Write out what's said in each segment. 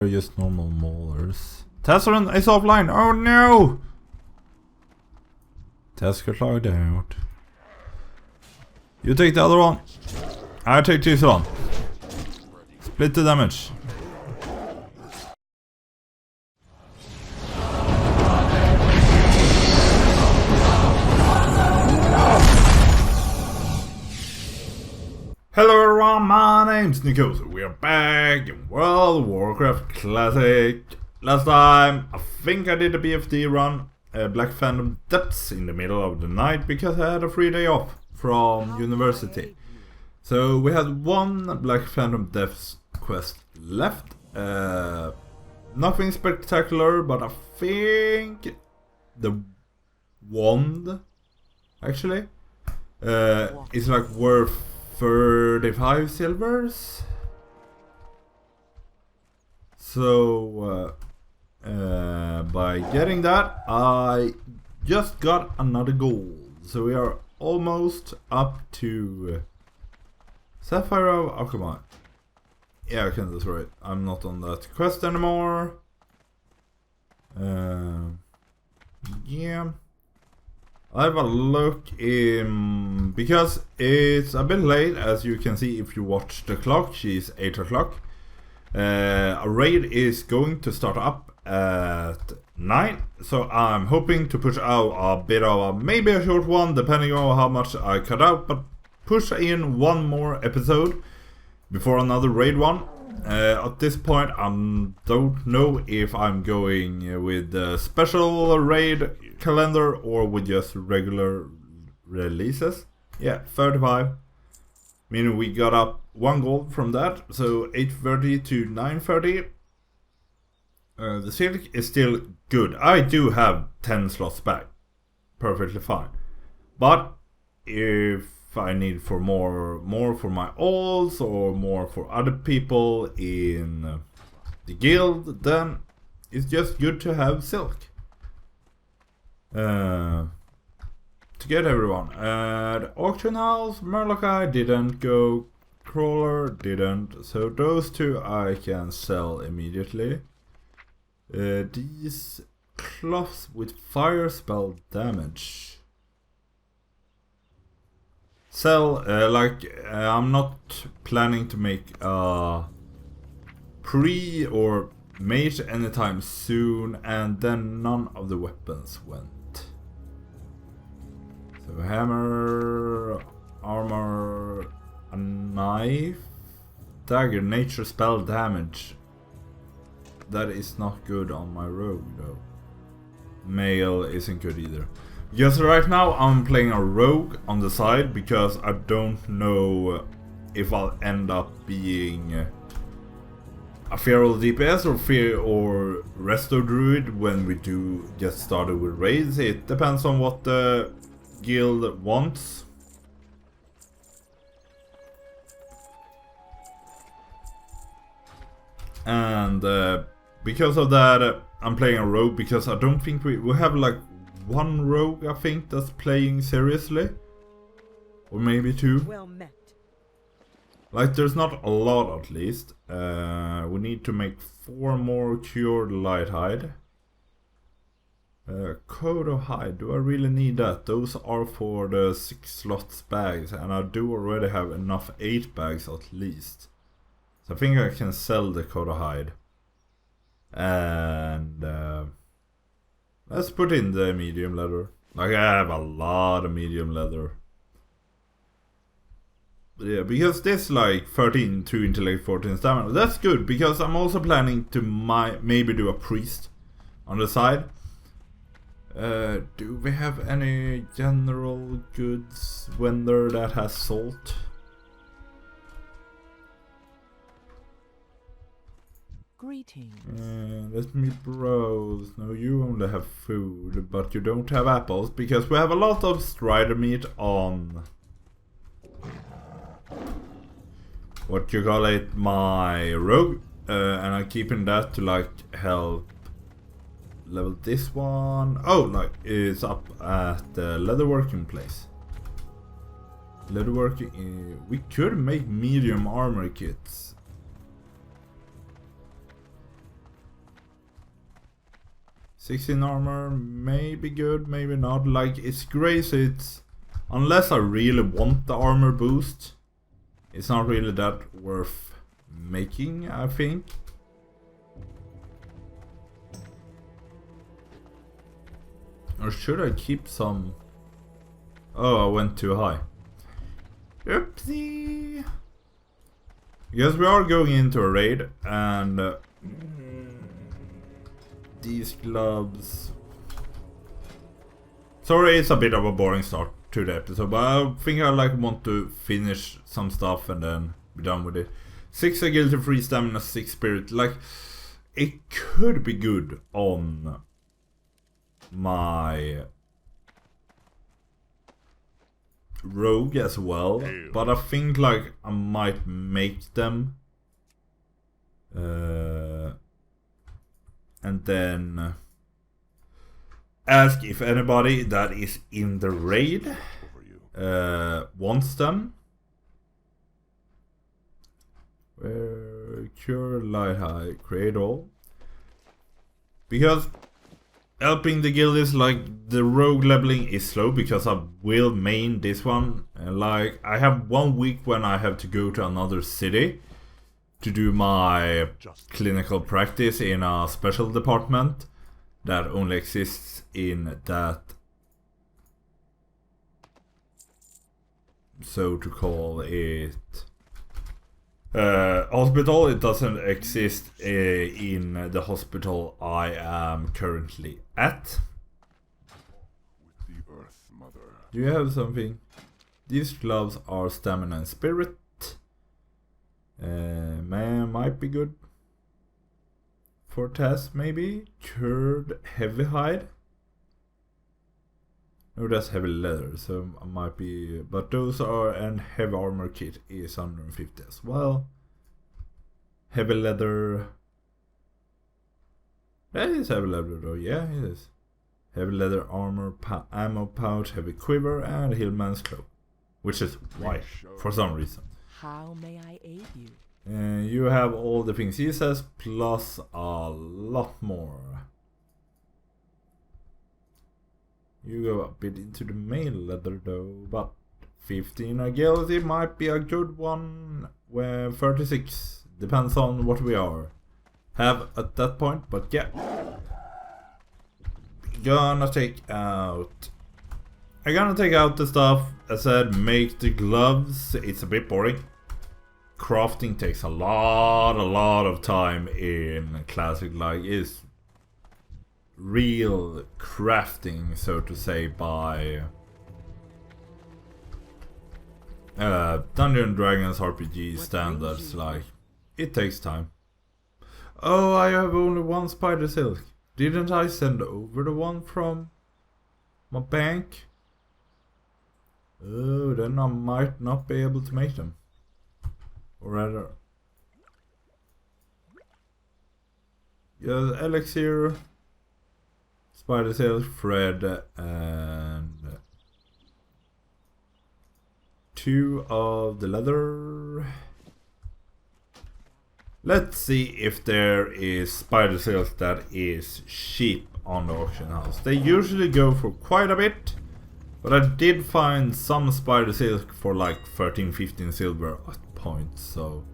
They're just normal maulers. Tesserin is offline. Oh no! Tess got logged out. You take the other one. I take this one. Split the damage. Hello everyone, my name's Nickose. We are back in World of Warcraft Classic. Last time, I think I did a BFD run, Blackfathom Deeps, in the middle of the night because I had a free day off from university. So we had one Blackfathom Deeps quest left. Nothing spectacular, but I think the wand actually is like worth 35 silvers. So by getting that, I just got another gold. So we are almost up to Sapphire of Alchemy. Yeah, I can destroy it. I'm not on that quest anymore. Yeah. I have a look in, because it's a bit late, as you can see if you watch the clock. She's 8 o'clock. A raid is going to start up at 9, so I'm hoping to push out a bit of maybe a short one, depending on how much I cut out, but push in one more episode before another raid one. At this point, I don't know if I'm going with the special raid calendar or with just regular releases. Yeah, 35. Meaning we got up 1 gold from that, so 830 to 930. The silk is still good. I do have 10 slots back. Perfectly fine. But if I need for more for my alts or more for other people in the guild, then it's just good to have silk. To get everyone. The auction house, Murloc didn't go, Crawler didn't, so those two I can sell immediately. These cloths with fire spell damage. Sell, I'm not planning to make a pre or mage anytime soon, and then none of the weapons went. So hammer, armor, a knife, dagger, nature spell damage. That is not good on my rogue though. Mail isn't good either. Because right now I'm playing a rogue on the side because I don't know if I'll end up being a feral DPS or resto druid when we do get started with raids. It depends on what the guild wants. And because of that, I'm playing a rogue because I don't think we have like one rogue, I think, that's playing seriously. Or maybe 2. Well met. Like, there's not a lot at least. We need to make 4 more cured light hide. Code of hide, do I really need that? Those are for the 6 slots bags, and I do already have enough 8 bags at least. So I think I can sell the code of hide. And let's put in the medium leather. Like, I have a lot of medium leather. Yeah, because this like 13 to intellect, 14 stamina. That's good, because I'm also planning to maybe do a priest on the side. Do we have any general goods vendor that has salt? Greetings. Let me browse. No, you only have food, but you don't have apples, because we have a lot of strider meat on what you call it, my rogue, and I'm keeping that to like help level this one. Oh, like it's up at the leatherworking place. Leatherworking, we could make medium armor kits. 16 armor, maybe good, maybe not. Like, it's grey, so it's... Unless I really want the armor boost, it's not really that worth making, I think. Or should I keep some... Oh, I went too high. Oopsie! Because we are going into a raid, and... these gloves... Sorry, it's a bit of a boring start to the episode, but I think I want to finish some stuff and then be done with it. 6 agility, 3 stamina, 6 spirit. Like, it could be good on my rogue as well, but I think like I might make them and then ask if anybody that is in the raid wants them. Cure, light high, create all. Because helping the guild is like the rogue leveling is slow because I will main this one. Like I have 1 week when I have to go to another city to do my clinical practice in a special department that only exists in that, so to call it, hospital. It doesn't exist in the hospital I am currently at. With the Earth Mother. Do you have something? These gloves are stamina and spirit. Man, might be good for test, maybe. Cured heavy hide. No, that's heavy leather, so I might be. But those are, and heavy armor kit is 150 as well. Heavy leather. That is heavy leather though, yeah, it is. Heavy leather armor, ammo pouch, heavy quiver, and Hillman's cloak, which is white for some reason. How may I aid you? You have all the things he says, plus a lot more. You go a bit into the mail leather though, but 15 agility might be a good one. Where 36 depends on what we have at that point, but yeah. I'm gonna take out the stuff. As I said, make the gloves. It's a bit boring. Crafting takes a lot of time in classic. Like, is real crafting, so to say, by Dungeons & Dragons RPG standards. Like, it takes time. Oh, I have only one spider silk. Didn't I send over the one from my bank? Oh, then I might not be able to make them. Or rather, yeah, elixir, spider silk, thread, and 2 of the leather. Let's see if there is spider silk that is cheap on the auction house. They usually go for quite a bit, but I did find some spider silk for like 13-15 silver at points. So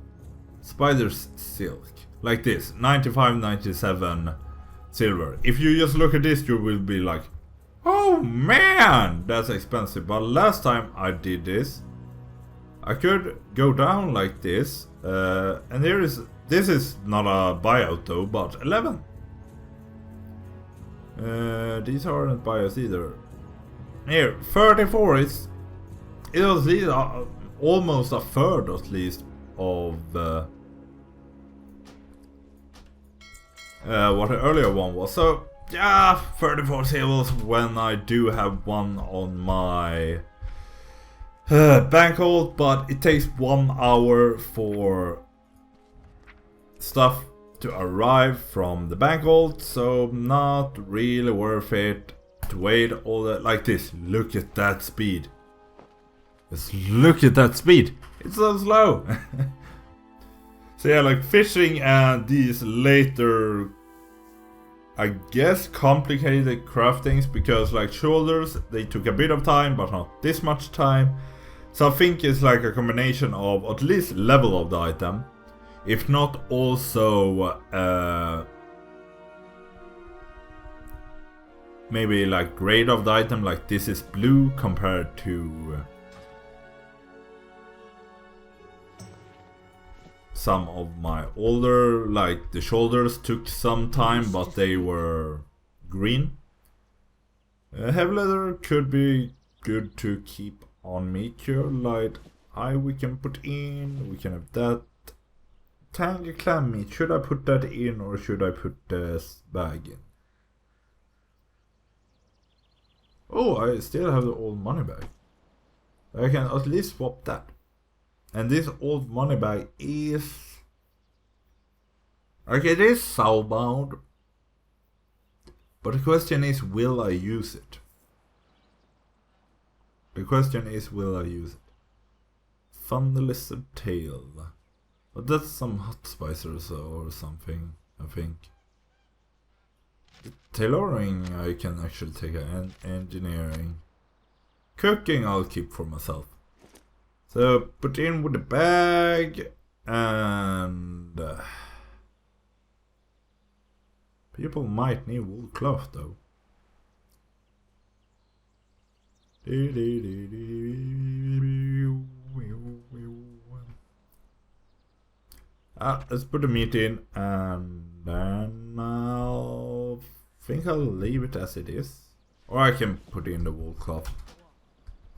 spider silk like this, 95-97 silver. If you just look at this, you will be like, oh man, that's expensive. But last time I did this, I could go down like this, and this is not a buyout though, but 11. These aren't buyouts either. Here, 34 is, it was at least almost a third at least of what the earlier one was. So yeah, 34 tables when I do have one on my bank hold, but it takes 1 hour for stuff to arrive from the bank hold, so not really worth it to wait all that. Like this, look at that speed. Just look at that speed. It's so slow. So yeah, like fishing and these later I guess, complicated craftings, because like shoulders, they took a bit of time, but not this much time. So I think it's like a combination of at least level of the item, if not also maybe like grade of the item, like this is blue compared to some of my older, like the shoulders took some time, but they were green. Heavy leather could be good to keep on me. Cure light eye we can put in, we can have that. Tangy clam meat, should I put that in or should I put this bag in? Oh, I still have the old money bag. I can at least swap that. And this old money bag is... okay, it is soulbound. But the question is, will I use it? The question is, will I use it? Thunder lizard tail. But that's some hot spicers or something, I think. The tailoring I can actually take an engineering. Cooking I'll keep for myself. So put in with the bag and people might need wool cloth though. Let's put the meat in and then I'll leave it as it is. Or I can put in the wool cloth.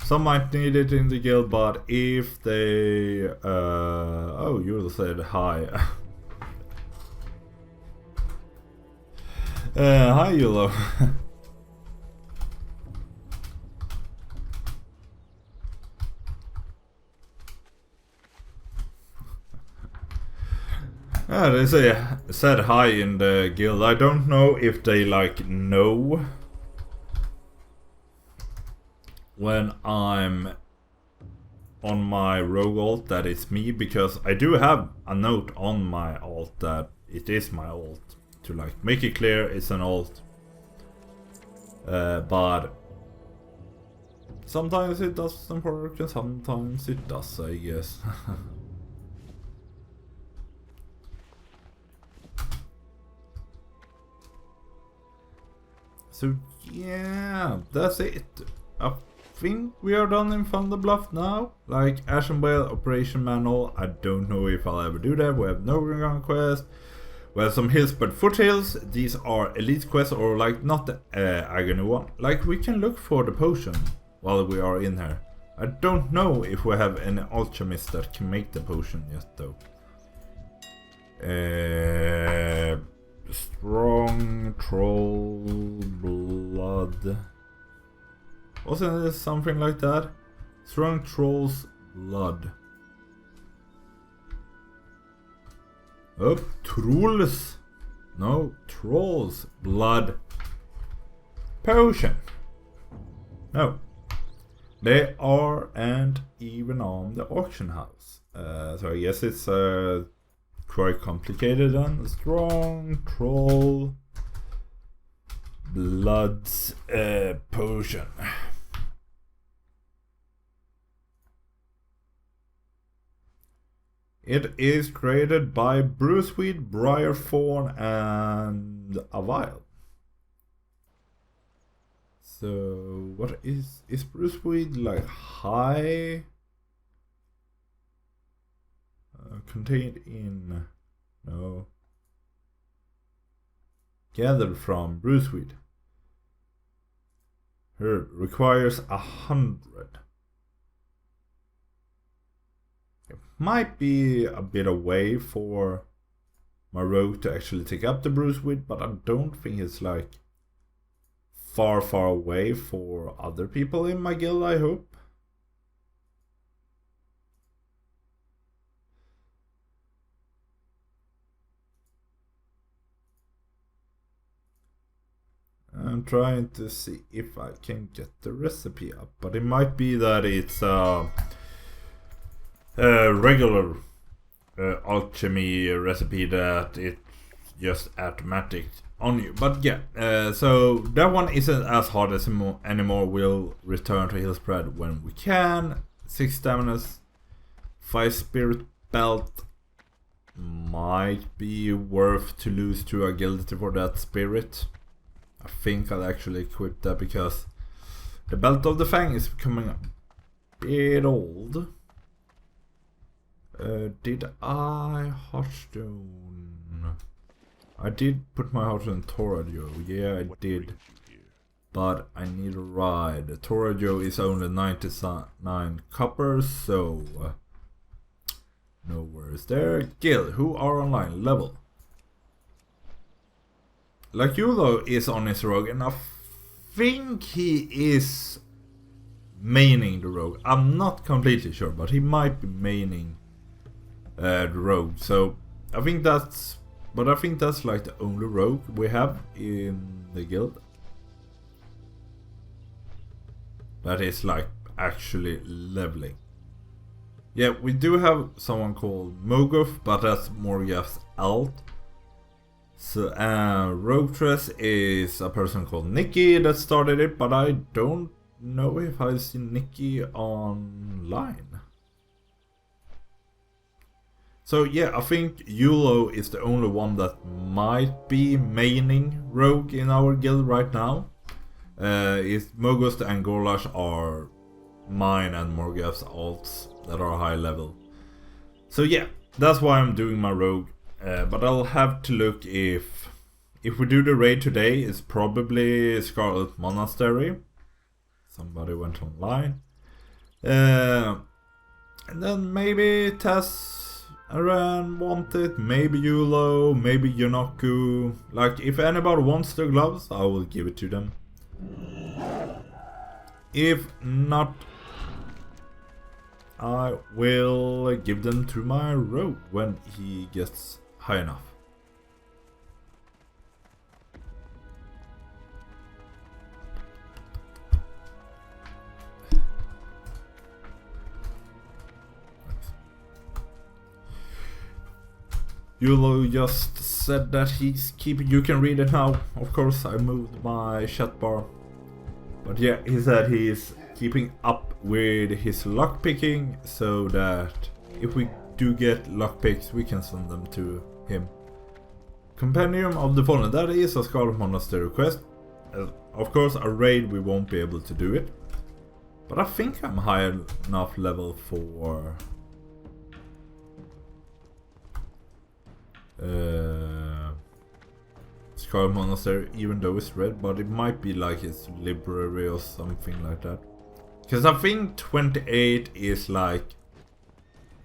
Some might need it in the guild, but if they... oh, you said hi. Hi, Yulo. They said hi in the guild. I don't know if they like know when I'm on my rogue alt that it's me, because I do have a note on my alt that it is my alt to like make it clear it's an alt. But sometimes it doesn't work and sometimes it does, I guess. So yeah, that's it. I think we are done in Thunderbluff now. Like Ashenvale Operation Manual, I don't know if I'll ever do that. We have no Gun quest. We have some hills but foothills. These are elite quests, or like not the agony one. Like we can look for the potion while we are in here. I don't know if we have any alchemists that can make the potion yet though. Strong troll blood. Wasn't it something like that? Strong troll's blood. Oh, trolls. No, trolls blood potion. No. They aren't even on the auction house. So I guess it's quite complicated then. Strong troll bloods potion. It is created by Bruceweed, Briarthorn, and a vial. So what is Bruceweed like high? Contained in, no, gathered from Bruceweed. Herb requires 100. It might be a bit away for my rogue to actually take up the Bruceweed, but I don't think it's like far away for other people in my guild, I hope. I'm trying to see if I can get the recipe up, but it might be that it's a regular alchemy recipe that it's just automatic on you. But yeah, so that one isn't as hard as anymore. We'll return to heal spread when we can. 6 stamina, 5 spirit belt. Might be worth to lose to agility for that spirit. I think I'll actually equip that because the belt of the Fang is becoming a bit old. Did I Hearthstone? I did put my Hearthstone Toradio. Yeah, I did. But I need a ride. Toradio is only 99 copper, so no worries there. Gil, who are online? Level. Like Yulo is on his rogue, and I think he is maining the rogue. I'm not completely sure, but he might be maining the rogue. So I think that's like the only rogue we have in the guild that is like actually leveling. Yeah, we do have someone called Moguf, but that's more just alt. So Roguetress is a person called Nikki that started it, but I don't know if I've seen Nikki online. So yeah, I think Yulo is the only one that might be maining rogue in our guild right now. Mogust and Gorlash are mine and Morgaf's alts that are high level. So yeah, that's why I'm doing my rogue. But I'll have to look if we do the raid today. It's probably Scarlet Monastery. Somebody went online. And then maybe Tess Aran wanted, maybe Yulo, maybe Yonoku. Like, if anybody wants the gloves, I will give it to them. If not, I will give them to my rogue when he gets high enough. Yulo just said that he's keeping. You can read it now. Of course, I moved my chat bar. But yeah, he said he's keeping up with his lockpicking so that if we do get lockpicks, we can send them to him. Compendium of the Fallen. That is a Scarlet Monastery quest. Of course, a raid we won't be able to do it. But I think I'm high enough level for Scarlet Monastery, even though it's red, but it might be like its library or something like that. Because I think 28 is like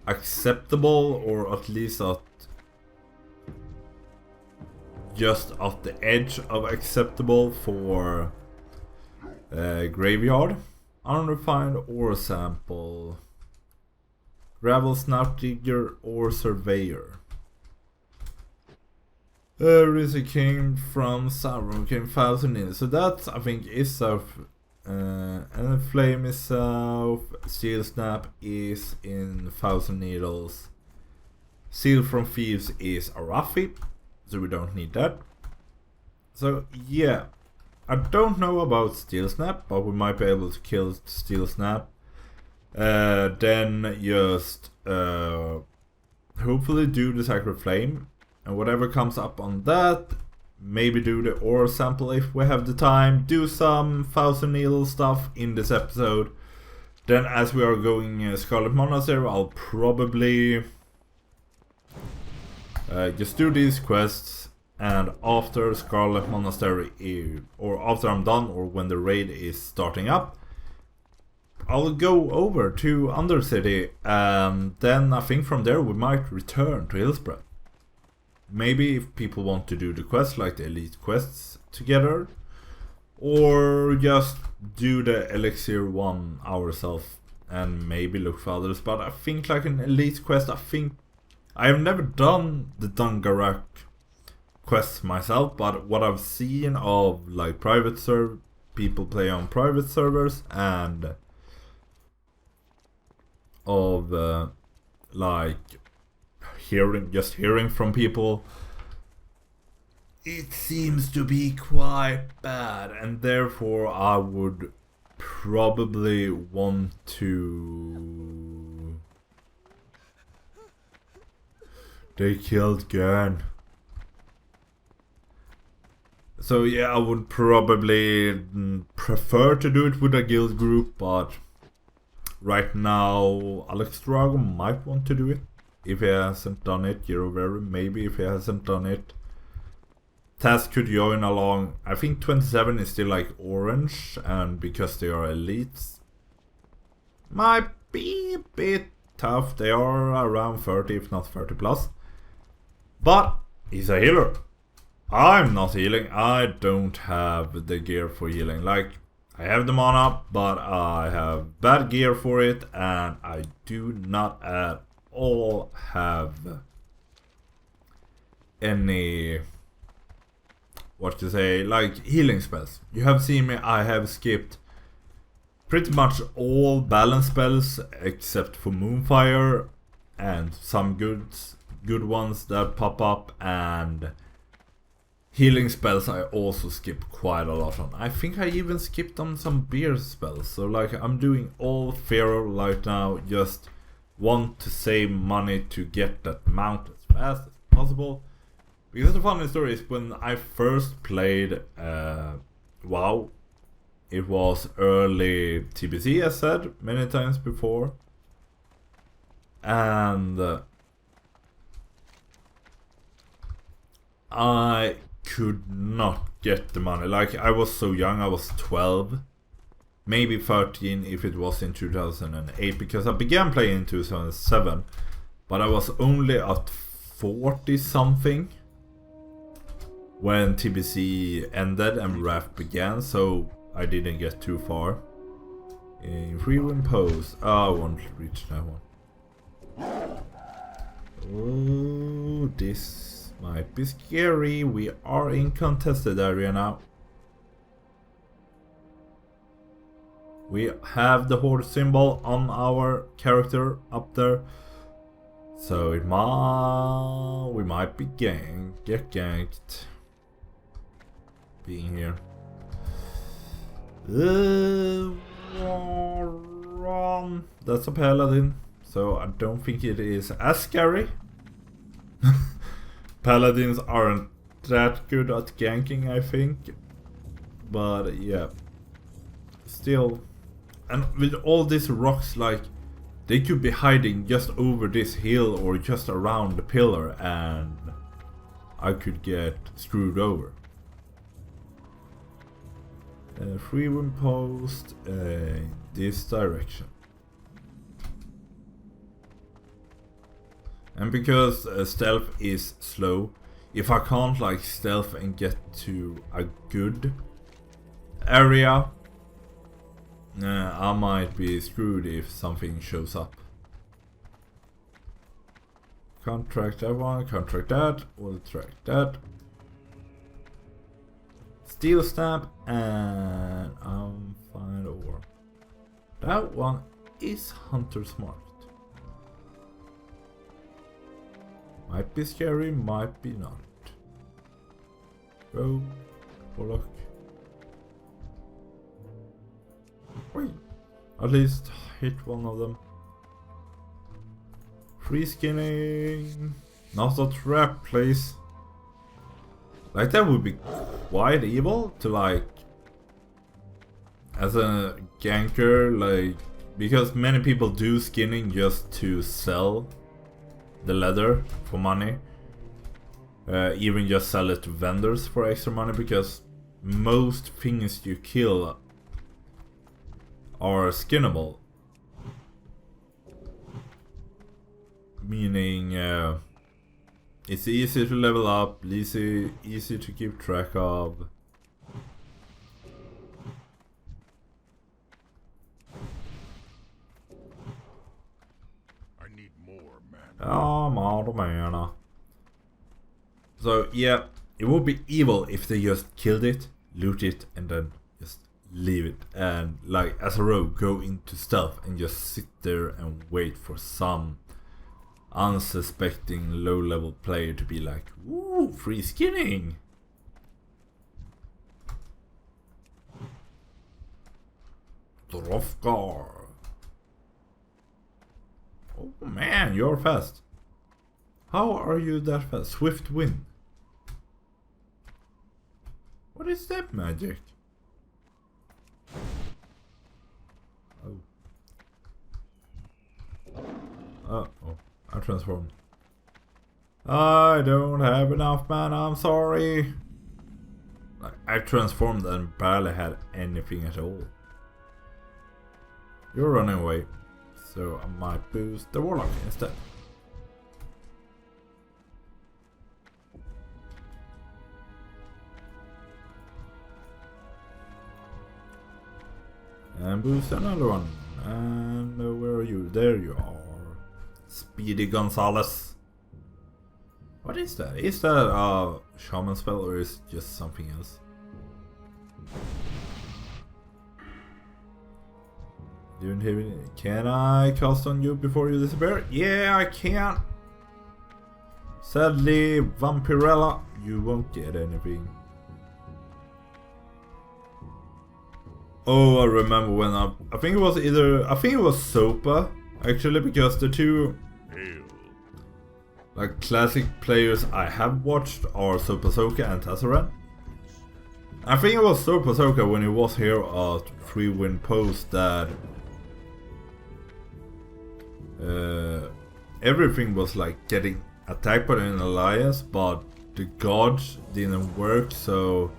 acceptable, or at least just at the edge of acceptable for graveyard. Unrefined ore sample, gravel snout digger or surveyor. Rizzy came from Sauron, came 1,000 in. So that I think is south. And Flame is south. Steel Snap is in 1,000 Needles. Seal from Thieves is Arathi, so we don't need that. So yeah, I don't know about Steel Snap, but we might be able to kill Steel Snap. Then just hopefully do the Sacred Flame. And whatever comes up on that, maybe do the ore sample if we have the time. Do some 1,000 Needle stuff in this episode. Then as we are going Scarlet Monastery, I'll probably just do these quests. And after Scarlet Monastery, or after I'm done, or when the raid is starting up, I'll go over to Undercity. And then I think from there we might return to Hillspread. Maybe if people want to do the quests, like the elite quests together, or just do the elixir one ourselves and maybe look for others. But I think like an elite quest, I have never done the Dungarak quests myself, but what I've seen of like people play on private servers, and of like hearing from people, it seems to be quite bad, and therefore I would probably want to... They killed Gern. So yeah, I would probably prefer to do it with a guild group, but right now Alex Drago might want to do it. If he hasn't done it, Giroveri maybe if he hasn't done it. Taz could join along. I think 27 is still like orange, and because they are elites, might be a bit tough. They are around 30, if not 30 plus. But he's a healer. I'm not healing. I don't have the gear for healing. Like, I have the mana, but I have bad gear for it, and I do not at all have any, what to say, like healing spells. You have seen me, I have skipped pretty much all balance spells except for Moonfire and some good ones that pop up, and healing spells I also skip quite a lot on. I think I even skipped on some beer spells. So like, I'm doing all Pharaoh right now, just want to save money to get that mount as fast as possible. Because the funny story is, when I first played WoW, it was early TBC, as said many times before, and I could not get the money. Like, I was so young, I was 12, maybe 13 if it was in 2008, because I began playing in 2007, but I was only at 40 something when TBC ended and Raft began, so I didn't get too far. In free win pose, I won't reach that one. Oh, this might be scary. We are in contested area now. We have the horde symbol on our character up there, so it we might be get ganked being here. That's a paladin, so I don't think it is as scary. Paladins aren't that good at ganking, I think, but yeah, still. And with all these rocks, like, they could be hiding just over this hill or just around the pillar, and I could get screwed over. Free wind post this direction. And because stealth is slow, if I can't like stealth and get to a good area, I might be screwed if something shows up. Contract that one, contract that, we'll track that. Steel stamp, and I'm fine over. That one is Hunter's marked. Might be scary, might be not. Go, Pollock. Wait, at least hit one of them. Free skinning. Not a trap, please. Like, that would be quite evil to, like, as a ganker, like, because many people do skinning just to sell the leather for money. Even just sell it to vendors for extra money, because most things you kill are skinnable. Meaning, it's easy to level up, easy to keep track of. I need more mana. Oh, I'm out of mana. So yeah, it would be evil if they just killed it, loot it, and then just leave it. And like, as a rogue, go into stealth and just sit there and wait for some unsuspecting low-level player to be like, "Ooh, free skinning! Drofgar. Oh man, you're fast. How are you that fast? Swift wind. What is that magic? Oh. Oh, I transformed. I don't have enough mana, I'm sorry. I transformed and barely had anything at all. You're running away, so I might boost the Warlock instead. And boost another one. And where are you? There you are. Speedy Gonzalez. What is that? Is that a shaman spell or is it just something else? Don't have any. Can I cast on you before you disappear? Yeah, I can. Sadly, Vampirella, you won't get anything. Oh, I remember when I think it was Sopa actually, because the two like classic players I have watched are Sopa Soka and Tassaran. I think it was Sopa Soka when he was here at 3 Wind Post that everything was like getting attacked by an alliance, but the gods didn't work, so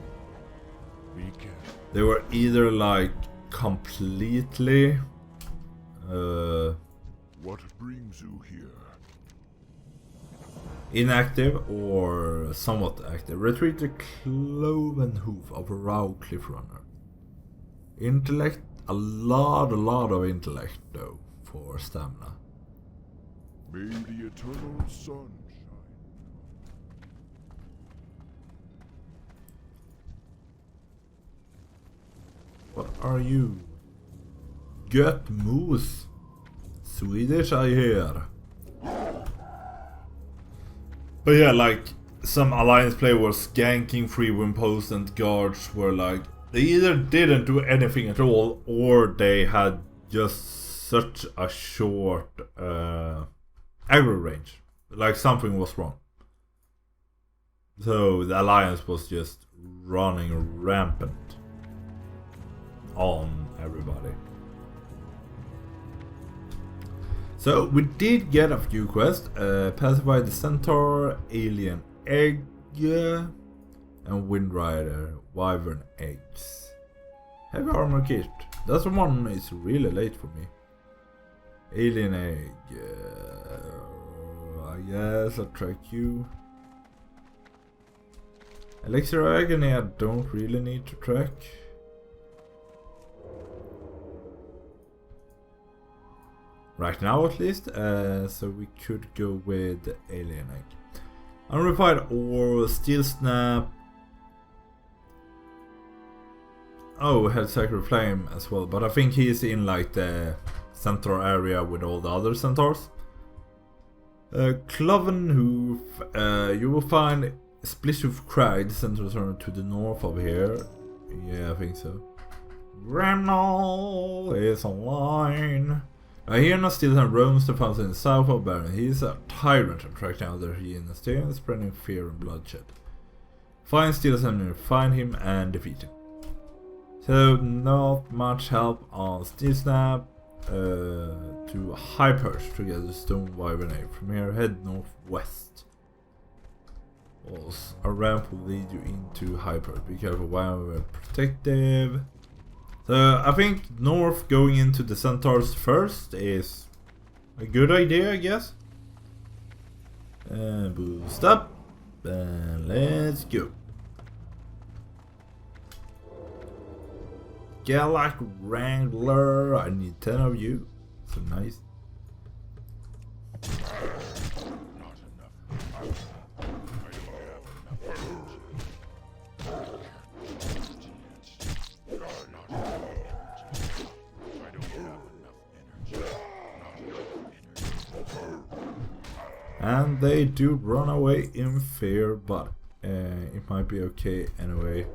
they were either like completely what brings you here? inactive or somewhat active. Retreat the cloven hoof of a raw cliff runner. Intellect, a lot of intellect though for stamina. May the eternal sun shine. What are you? Gött moose. Swedish I hear. But yeah, like some alliance player was ganking 3 Wind Posts and guards were like, they either didn't do anything at all or they had just such a short aggro range. Like something was wrong. So the alliance was just running rampant on everybody. So we did get a few quests. Pacify the Centaur, Alien Egg, and Windrider, Wyvern Eggs. Heavy Armor Kit. That one is really late for me. Alien Egg. I guess I'll track you. Elixir of Agony I don't really need to track. Right now at least, so we could go with the Alien Egg. Unrefined Ore, Steel Snap. Oh, had Sacred Flame as well, but I think he's in like the Centaur area with all the other Centaurs. Cloven Hoof, you will find Splishhoof Crag, the Centaur to the north of here. Yeah, I think so. Renal is online. Hyena steals and roams the fountains in the south of Baron. He is a tyrant, attracting other hyenas, spreading fear and bloodshed. Find steals and find him and defeat him. So not much help on Steel Snap. To High Perch to get the Stone Wyvern Egg. From here, head northwest. Also, a ramp will lead you into High Perch. Be careful, Wyvern protective. So I think north going into the Centaurs first is a good idea, I guess. And boost up. And let's go. Galac Wrangler, I need 10 of you. So nice. Not enough. I don't have enough. And they do run away in fear, but it might be okay anyway.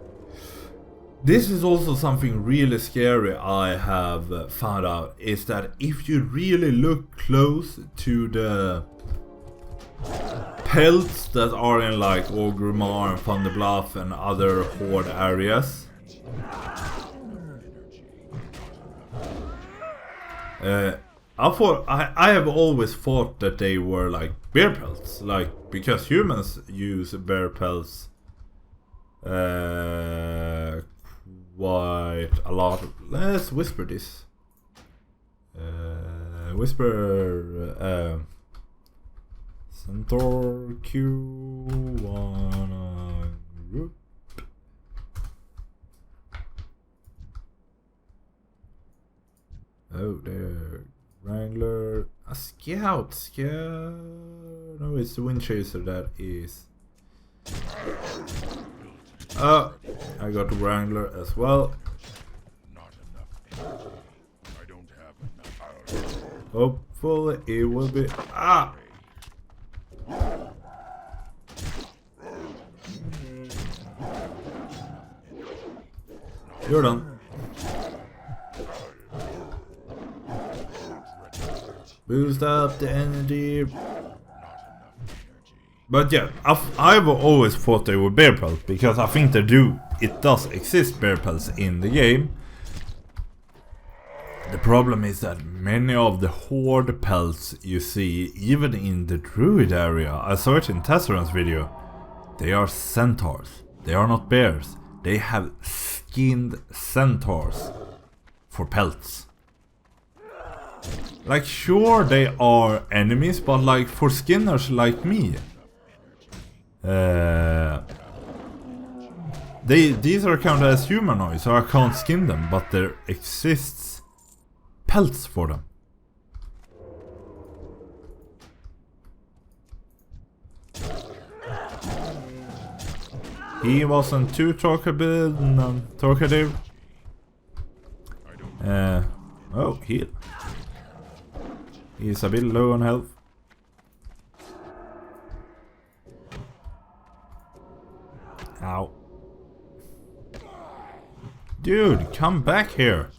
This is also something really scary I have found out, is that if you really look close to the pelts that are in like Orgrimmar and Thunderbluff and other horde areas, I have always thought that they were like bear pelts, like because humans use bear pelts quite a lot. Let's whisper this. Whisper. Centaur Q1 group. Oh, there. Wrangler. A scout. No, it's the wind chaser that is. I got the Wrangler as well. Not enough energy. I don't have enough. Hopefully it will be. Ah! You're done. Boost up the energy. But yeah, I've always thought they were bear pelts, because I think it does exist bear pelts in the game. The problem is that many of the horde pelts you see, even in the druid area, I saw it in Tesseran's video, they are centaurs. They are not bears. They have skinned centaurs for pelts. Like, sure they are enemies, but like for skinners like me, these are counted as humanoids, so I can't skin them, but there exists pelts for them. He wasn't too talkative. Oh, heal. He's a bit low on health. Ow. Dude, come back here.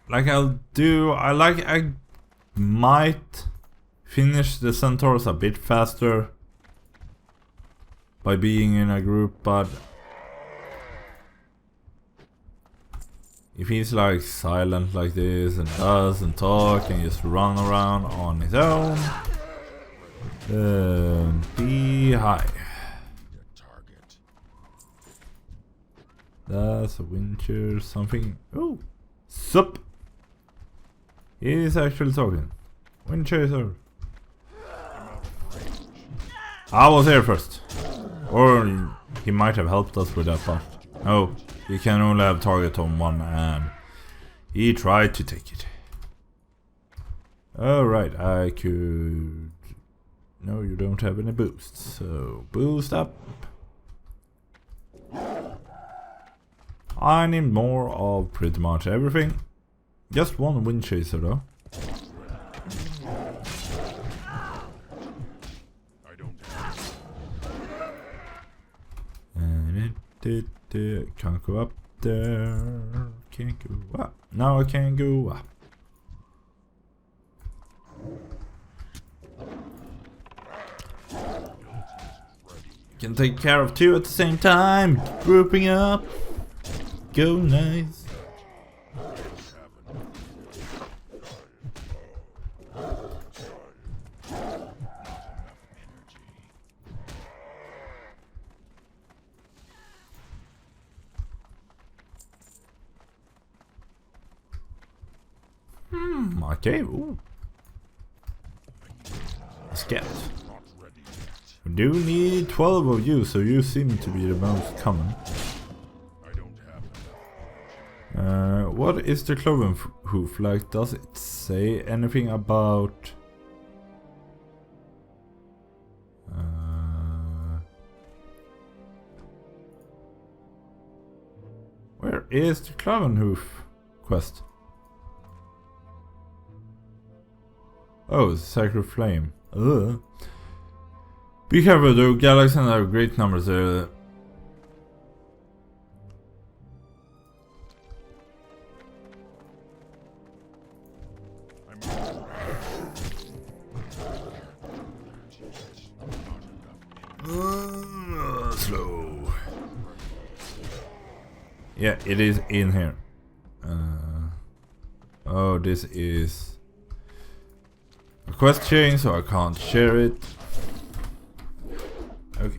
Like I might finish the centaurs a bit faster by being in a group, but if he's like silent like this and doesn't talk and just run around on his own, be high. That's a wincher something. Oh, sup. He's actually talking. Windchaser. I was here first. Or he might have helped us with that part. No, you can only have target on one, and he tried to take it. Alright, I could... No, you don't have any boosts, so boost up. I need more of pretty much everything. Just one wind chaser though. Can't go up there. Can't go up. Now I can go up. Can take care of two at the same time. Grouping up. Go nice. Okay, ooh. A scout. We do need 12 of you, so you seem to be the most common. What is the cloven hoof like? Does it say anything about... Where is the cloven hoof quest? Oh, Sacred Flame. Be careful though, galaxies have great numbers. Slow. Yeah, it is in here. Oh, this is a quest chain, so I can't share it. Okay.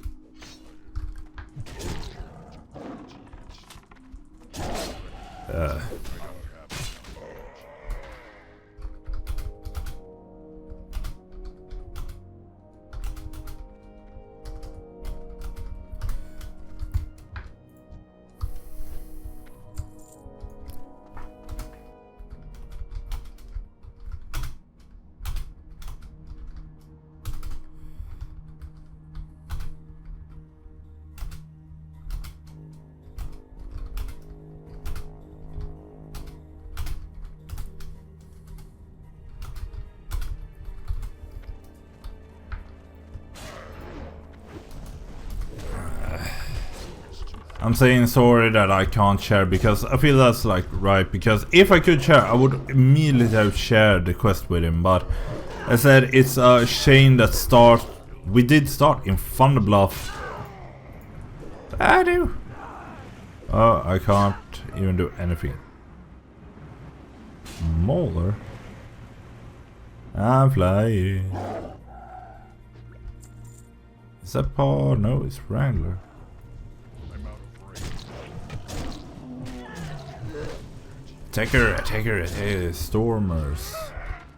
I'm saying sorry that I can't share because I feel that's like right, because if I could share I would immediately have shared the quest with him, but I said it's a chain that we did start in Thunderbluff. I do. Oh, I can't even do anything. Mauler? I'm flying. Is that Paw? No, it's Wrangler. Take her, Stormers.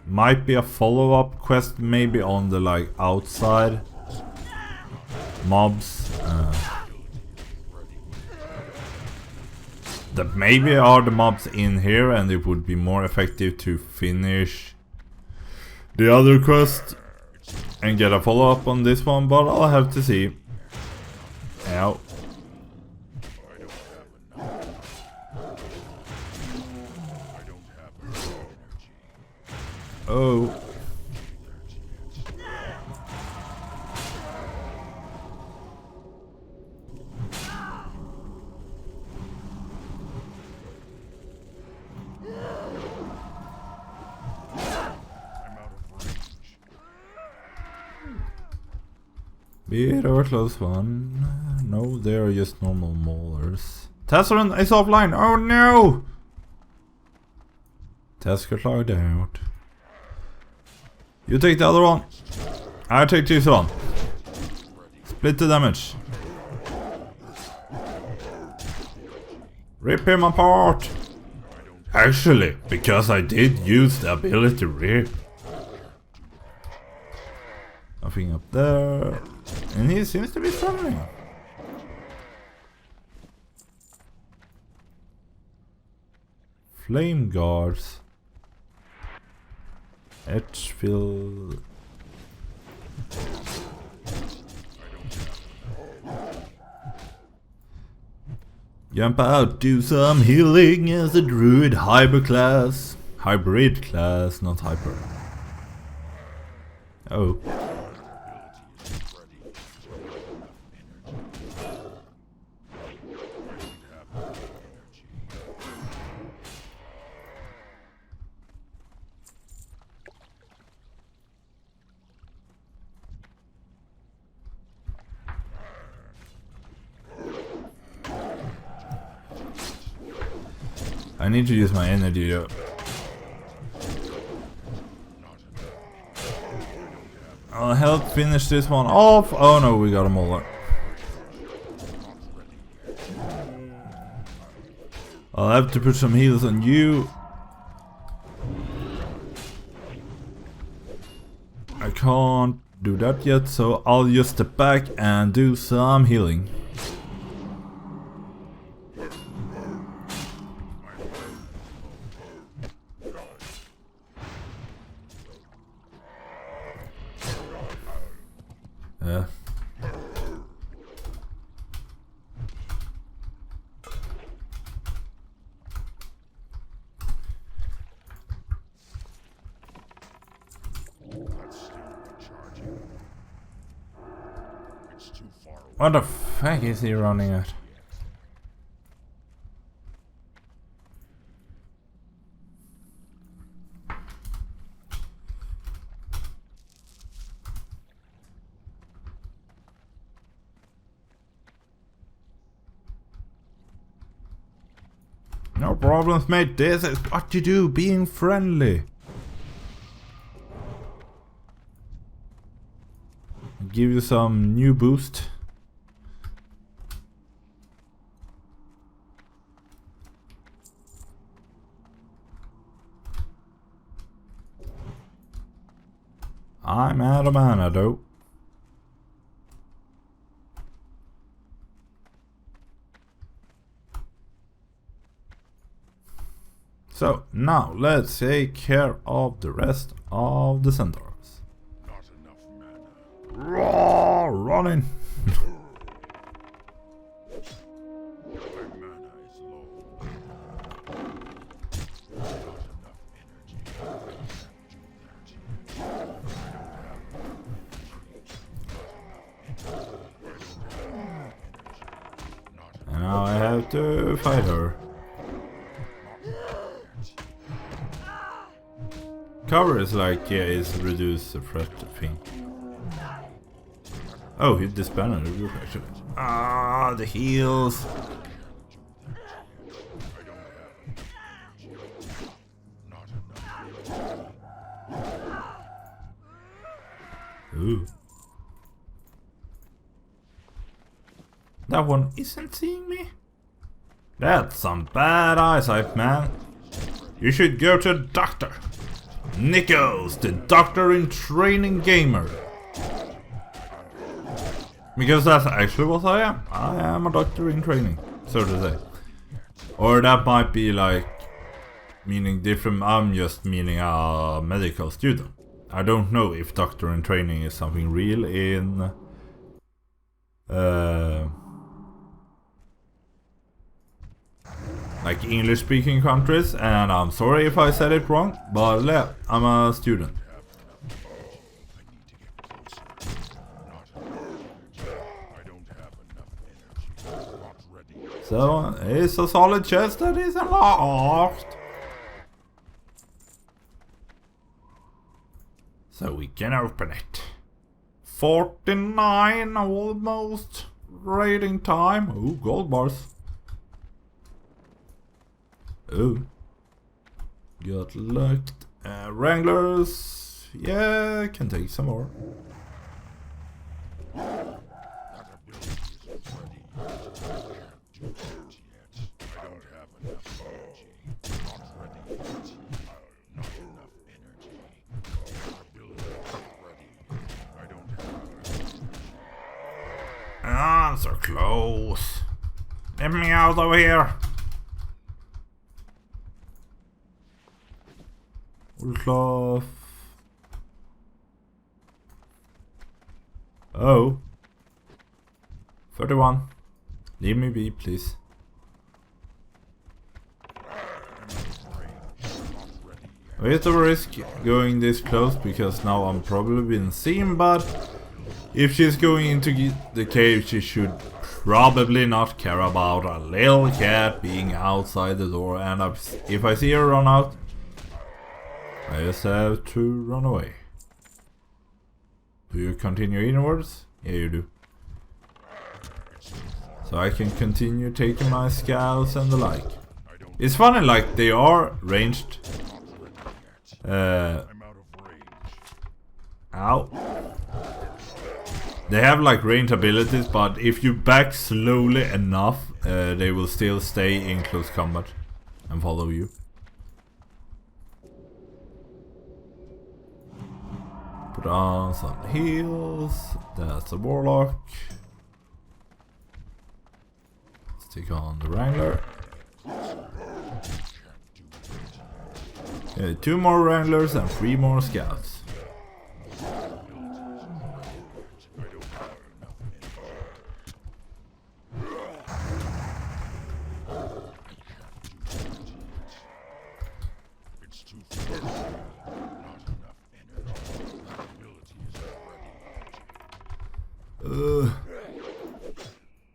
Might be a follow-up quest, maybe on the like outside mobs. That maybe are the mobs in here, and it would be more effective to finish the other quest and get a follow-up on this one, but I'll have to see. Ow. Oh. Be it or a close one. No, they are just normal maulers. Tassarin is offline. Oh no! Tess got logged out. You take the other one. I take this one. Split the damage. Rip him apart. Actually, because I did use the ability to rip. Nothing up there. And he seems to be struggling. Flame guards. Edgefield. Jump out, do some healing as a druid hybrid class. Hybrid class, not hyper. Oh. I need to use my energy though. I'll help finish this one off. Oh no, we got a mauler. I'll have to put some heals on you. I can't do that yet, so I'll just step back and do some healing. Yeah. far away. What the fuck is he running at? No problems, mate. This is what you do, being friendly. I'll give you some new boost. I'm out of mana though. So now let's take care of the rest of the centaurs. Not enough mana. Roar, running. My mana is low. Not enough energy. I can't do that. And now I have to fight her. Cover is like, yeah, is reduce the threat thing. Oh, he disbanded the group actually. Ah, the heals. Ooh. That one isn't seeing me? That's some bad eyesight, man. You should go to a doctor. Nickose, the doctor in training gamer. Because that's actually what I am. I am a doctor in training, so to say. Or that might be like meaning different. I'm just meaning a medical student. I don't know if doctor in training is something real in like English speaking countries, and I'm sorry if I said it wrong, but yeah, I'm a student. So it's a solid chest that is unlocked. So we can open it. 49 almost. Raiding time. Ooh, gold bars. Ooh. Got locked. Wranglers. Yeah, can take some more. Ah, so close. Get me out of here. Ulflof. Oh. 31. Leave me be, please. We have to risk going this close because now I'm probably being seen, but if she's going into the cave, she should probably not care about a little cat being outside the door, and if I see her run out, I just have to run away. Do you continue inwards? Yeah, you do. So I can continue taking my scouts and the like. It's funny, like, they are ranged. Ow. They have like ranged abilities, but if you back slowly enough, they will still stay in close combat and follow you. Put on some heals. That's a warlock. Let's take on the wrangler. Yeah, 2 more wranglers and 3 more scouts.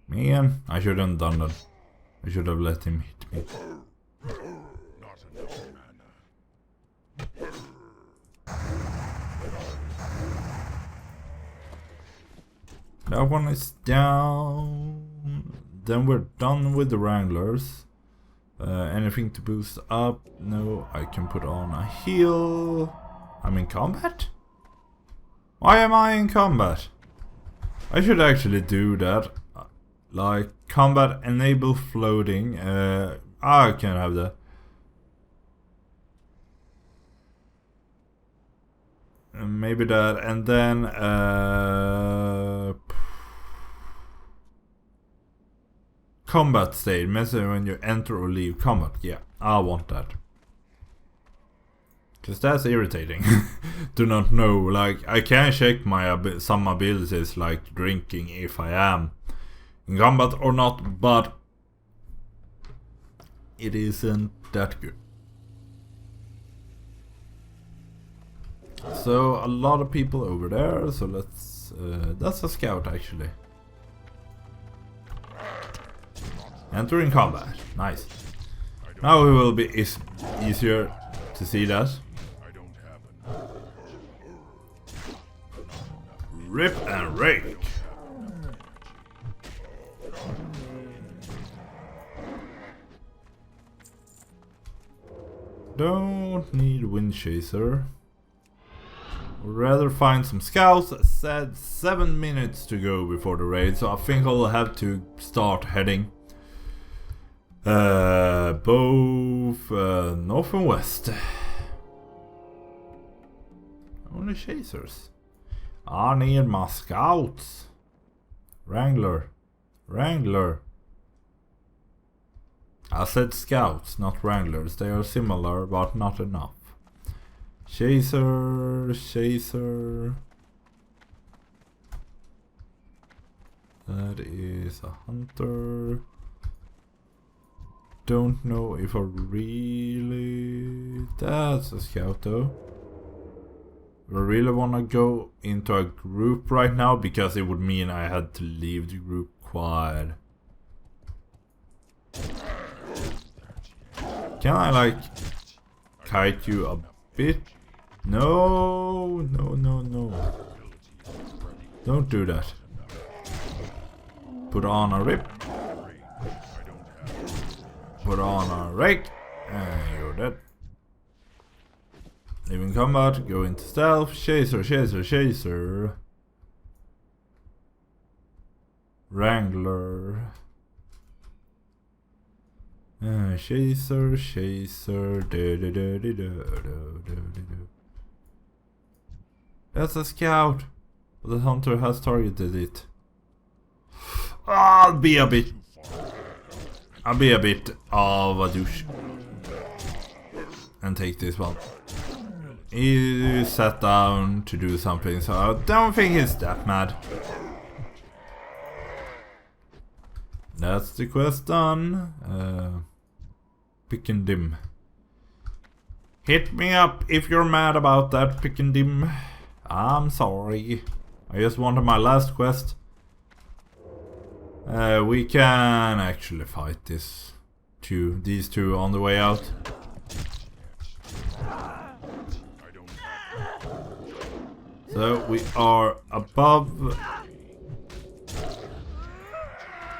Man, I shouldn't have done that. I should have let him hit me. Not enough mana. That one is down. Then we're done with the Wranglers. Anything to boost up? No, I can put on a heal. I'm in combat? Why am I in combat? I should actually do that. Like, combat enable floating. I can have that. Maybe that, and then combat state, message when you enter or leave combat. Yeah, I want that. Cause that's irritating. Do not know, like, I can check my some abilities like drinking if I am in combat or not, but it isn't that good. So a lot of people over there, so let's that's a scout actually. Entering combat, nice. Now it will be easier to see that. Rip and rake. Don't need wind chaser. Would rather find some scouts. Said 7 minutes to go before the raid, so I think I'll have to start heading both north and west. Only chasers. I need my scouts. Wrangler. I said scouts, not wranglers. They are similar, but not enough. Chaser. That is a hunter. Don't know if I really... That's a scout though. I really want to go into a group right now because it would mean I had to leave the group quad. Can I like kite you a bit? No. Don't do that. Put on a rip. Put on a rake. And you're dead. Leaving combat, go into stealth. Chaser. Wrangler. Chaser. That's a scout. But the hunter has targeted it. I'll be a bit of a douche. And take this one. He sat down to do something, so I don't think he's that mad. That's the quest done. Pick and dim. Hit me up if you're mad about that, pick and dim. I'm sorry. I just wanted my last quest. We can actually fight these two on the way out. So we are above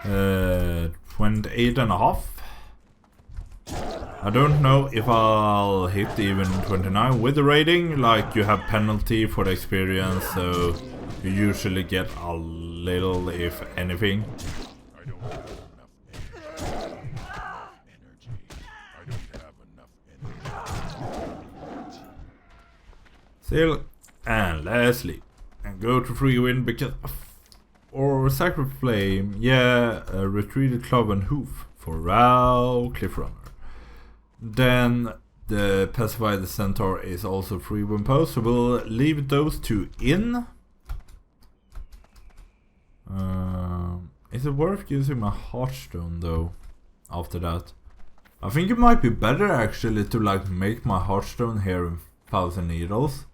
28.5. I don't know if I'll hit even 29 with the rating. Like, you have penalty for the experience, so you usually get a little, if anything. Still, and lastly, and go to free win because, or Sacred Flame, yeah, Retreated Cloven Hoof for Rao Cliffrunner. Then the Pacify the Centaur is also free win post, so we'll leave those two in. Is it worth using my Heartstone though? After that, I think it might be better actually to like make my Heartstone here in Thousand Needles.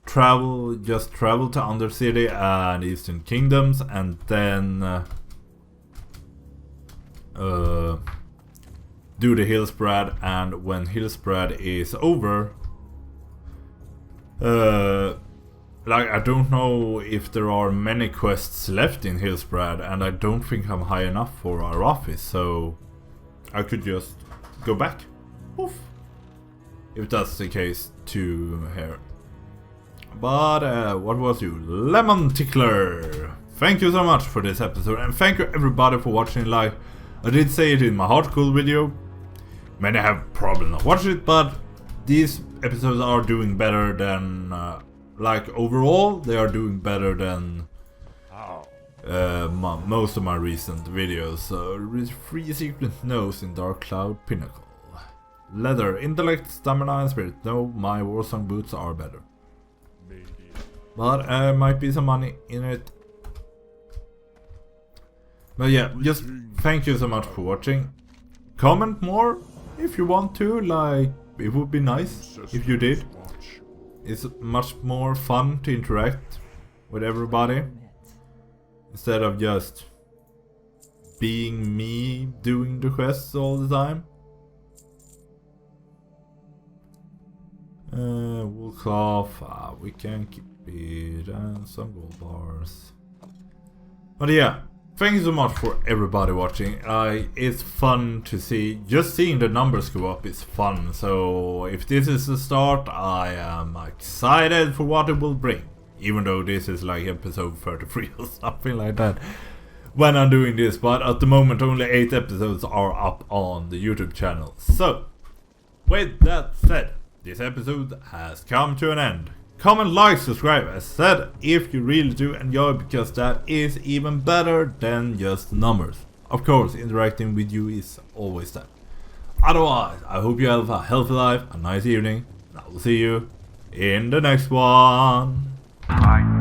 Just travel to Undercity and Eastern Kingdoms, and then do the hill spread, and when hill spread is over, like, I don't know if there are many quests left in hill spread, and I don't think I'm high enough for our office, so I could just go back. Oof. If that's the case to here. But what was you? Lemon Tickler! Thank you so much for this episode, and thank you everybody for watching live. I did say it in my hardcore video. Many have probably not watched it, but these episodes are doing better than, like, overall, they are doing better than most of my recent videos. So, 3 secret notes in Dark Cloud Pinnacle. Leather, intellect, stamina, and spirit. No, my Warsong boots are better. But might be some money in it. But yeah, just thank you so much for watching. Comment more if you want to, like, it would be nice if you did. It's much more fun to interact with everybody instead of just being me doing the quests all the time. Wool cloth, we can keep it, and some gold bars. But yeah, thank you so much for everybody watching. It's fun to see, just seeing the numbers go up is fun. So if this is the start, I am excited for what it will bring. Even though this is like episode 33 or something like that when I'm doing this. But at the moment only 8 episodes are up on the YouTube channel. So, with that said, this episode has come to an end. Comment, like, subscribe, as said, if you really do enjoy, because that is even better than just numbers. Of course, interacting with you is always that. Otherwise, I hope you have a healthy life, a nice evening, and I will see you in the next one. Bye.